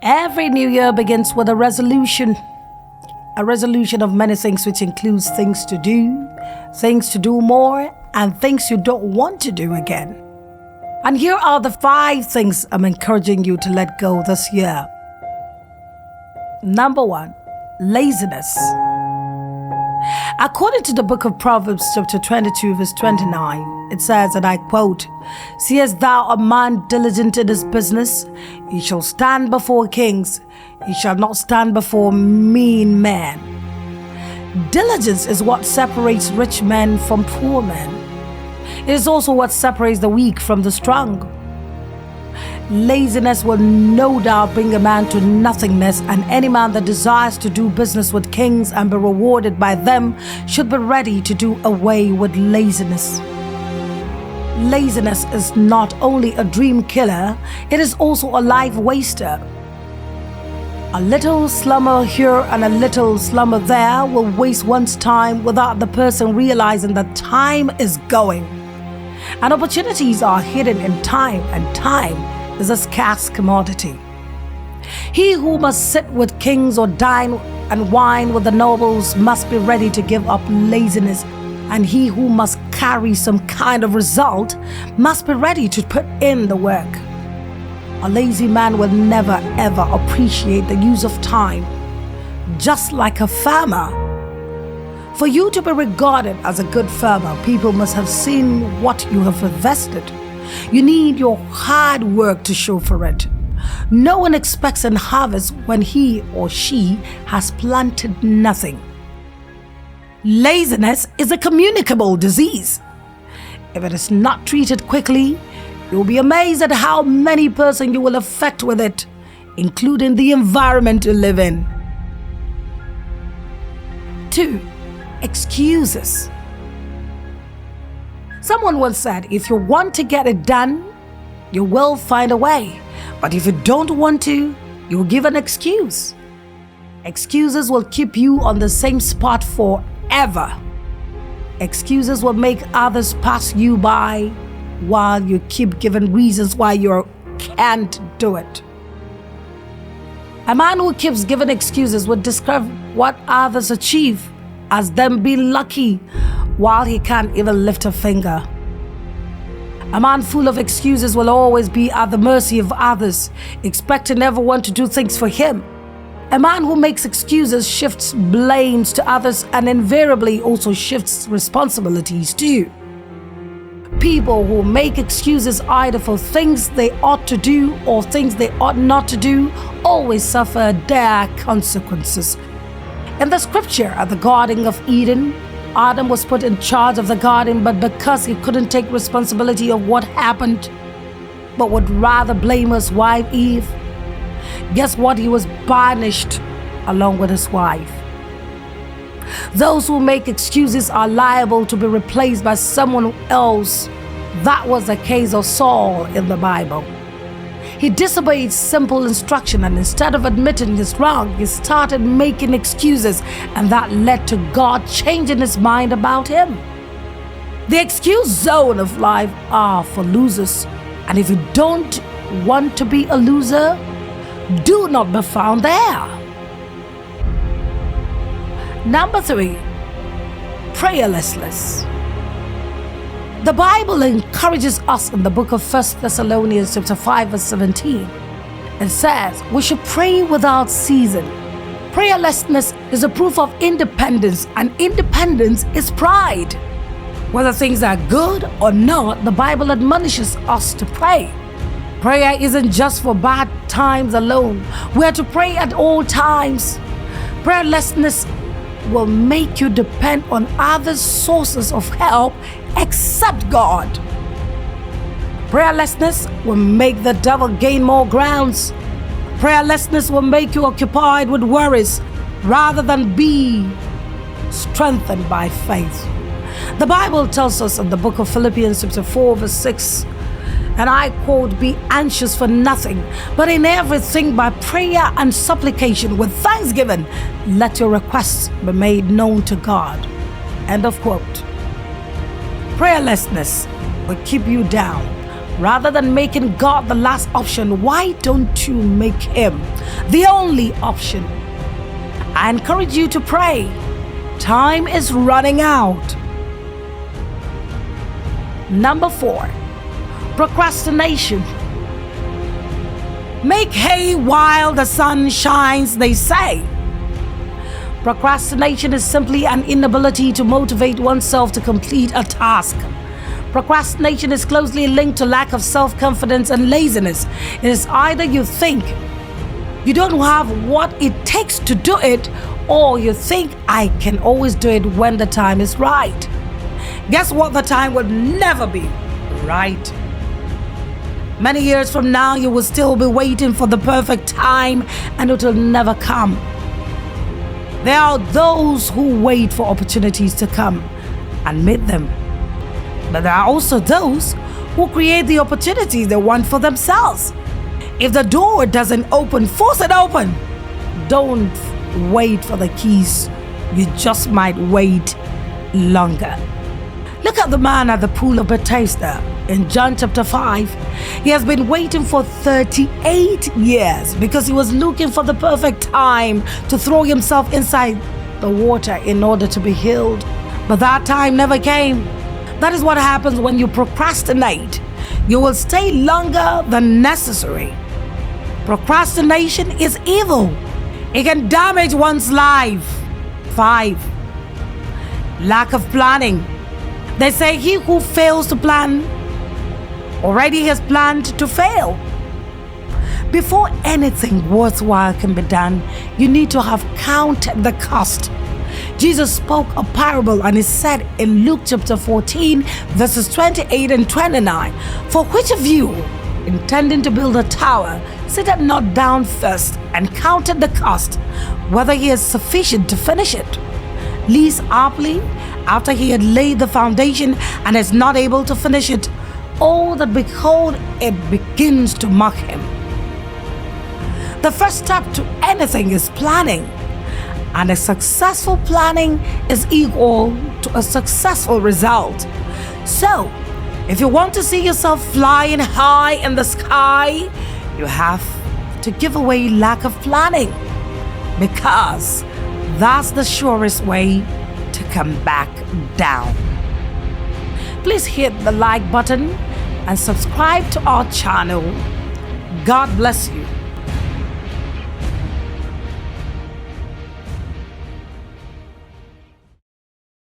Every new year begins with a resolution of many things, which includes things to do more, and things you don't want to do again. And here are the 5 things I'm encouraging you to let go this year. Number 1, laziness. According to the book of Proverbs chapter 22 verse 29, it says, and I quote, "Seest thou a man diligent in his business? He shall stand before kings. He shall not stand before mean men." Diligence is what separates rich men from poor men. It is also what separates the weak from the strong. Laziness will no doubt bring a man to nothingness, and any man that desires to do business with kings and be rewarded by them should be ready to do away with laziness. Laziness is not only a dream killer, it is also a life waster. A little slumber here and a little slumber there will waste one's time without the person realizing that time is going. And opportunities are hidden in time, and time is a scarce commodity. He who must sit with kings or dine and wine with the nobles must be ready to give up laziness, and he who must carry some kind of result must be ready to put in the work. A lazy man will never ever appreciate the use of time, just like a farmer. For you to be regarded as a good farmer, people must have seen what you have invested. You need your hard work to show for it. No one expects an harvest when he or she has planted nothing. Laziness is a communicable disease. If it is not treated quickly, you will be amazed at how many persons you will affect with it, including the environment you live in. 2. Excuses. Someone once said, if you want to get it done, you will find a way. But if you don't want to, you will give an excuse. Excuses will keep you on the same spot forever. Excuses will make others pass you by while you keep giving reasons why you can't do it. A man who keeps giving excuses will describe what others achieve as them being lucky while he can't even lift a finger. A man full of excuses will always be at the mercy of others, expecting everyone to do things for him. A man who makes excuses shifts blames to others and invariably also shifts responsibilities too. People who make excuses either for things they ought to do or things they ought not to do always suffer dire consequences. In the scripture at the Garden of Eden, Adam was put in charge of the garden, but because he couldn't take responsibility of what happened, but would rather blame his wife Eve, guess what? He was banished along with his wife. Those who make excuses are liable to be replaced by someone else. That was the case of Saul in the Bible. He disobeyed simple instruction, and instead of admitting his wrong, he started making excuses, and that led to God changing his mind about him. The excuse zone of life are for losers, and if you don't want to be a loser, do not be found there. Number 3, prayerlessness. The Bible encourages us in the book of 1 Thessalonians chapter 5 verse 17. It says, we should pray without ceasing. Prayerlessness is a proof of independence, and independence is pride. Whether things are good or not, the Bible admonishes us to pray. Prayer isn't just for bad times alone. We are to pray at all times. Prayerlessness will make you depend on other sources of help except God. Prayerlessness will make the devil gain more grounds. Prayerlessness will make you occupied with worries rather than be strengthened by faith. The Bible tells us in the book of Philippians chapter 4 verse 6, and I quote, "Be anxious for nothing, but in everything by prayer and supplication with thanksgiving, let your requests be made known to God." End of quote. Prayerlessness will keep you down. Rather than making God the last option, why don't you make Him the only option? I encourage you to pray. Time is running out. Number 4, procrastination. Make hay while the sun shines, they say. Procrastination is simply an inability to motivate oneself to complete a task. Procrastination is closely linked to lack of self-confidence and laziness. It is either you think you don't have what it takes to do it, or you think I can always do it when the time is right. Guess what? The time will never be right. Many years from now, you will still be waiting for the perfect time, and it will never come. There are those who wait for opportunities to come and meet them. But there are also those who create the opportunities they want for themselves. If the door doesn't open, force it open. Don't wait for the keys. You just might wait longer. Look at the man at the pool of Bethesda in John chapter 5. He has been waiting for 38 years because he was looking for the perfect time to throw himself inside the water in order to be healed. But that time never came. That is what happens when you procrastinate. You will stay longer than necessary. Procrastination is evil. It can damage one's life. 5, lack of planning. They say he who fails to plan already has planned to fail. Before anything worthwhile can be done, you need to have counted the cost. Jesus spoke a parable, and he said in Luke chapter 14, verses 28 and 29, "For which of you, intending to build a tower, sitteth not down first and counted the cost, whether he is sufficient to finish it? Lest haply, after he had laid the foundation and is not able to finish it, oh, that behold, it begins to mock him." The first step to anything is planning. And a successful planning is equal to a successful result. So, if you want to see yourself flying high in the sky, you have to give away lack of planning, because that's the surest way to come back down. Please hit the like button and subscribe to our channel. God bless you.